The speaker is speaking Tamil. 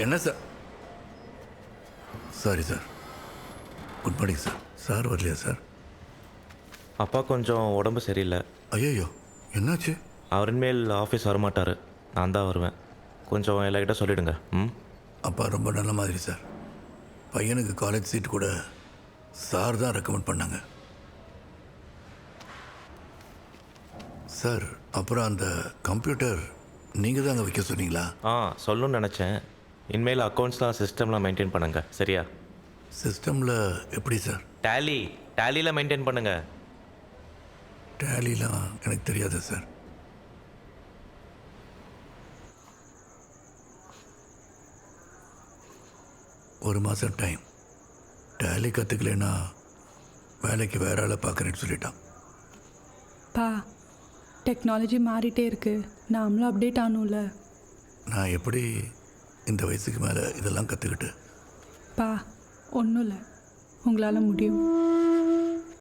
என்ன sir? Sorry sir. Good morning sir. Sir வரலையா சார்? அப்பா கொஞ்சம் உடம்பு சரியில்லை. ஐயோ, என்னாச்சு? அவர் இனிமேல் ஆஃபீஸ் வரமாட்டார், நான் தான் வருவேன். கொஞ்சம் எல்லாக்கிட்ட சொல்லிவிடுங்க. ம். அப்பா ரொம்ப நல்ல மாதிரி சார். பையனுக்கு காலேஜ் சீட் கூட சார் தான் ரெக்கமெண்ட் பண்ணாங்க சார். அப்புறம் அந்த கம்ப்யூட்டர் நீங்கள் தான் அங்கே வைக்க சொன்னீங்களா? சொல்லணும்னு நினச்சேன். இனிமேல் அக்கௌண்ட்ஸ்லாம் சிஸ்டம்லாம் மெயின்டைன் பண்ணுங்கள், சரியா? சிஸ்டமில் எப்படி சார்? டேலியில் மெயின்டைன் பண்ணுங்கள். டேலிலாம் எனக்கு தெரியாது சார். ஒரு மாதம் டைம். டேலி கற்றுக்கலைன்னா வேலைக்கு வேற ஆளை பார்க்குறேன்னு சொல்லிட்டான். பா, டெக்னாலஜி மாறிட்டே இருக்கு, நாமளும் அப்டேட் ஆகணும்ல. நான் எப்படி இந்த வயசுக்கு மேலே இதெல்லாம் கற்றுக்கிட்டு? பா, ஒன்றும் இல்லை, உங்களால் முடியும்.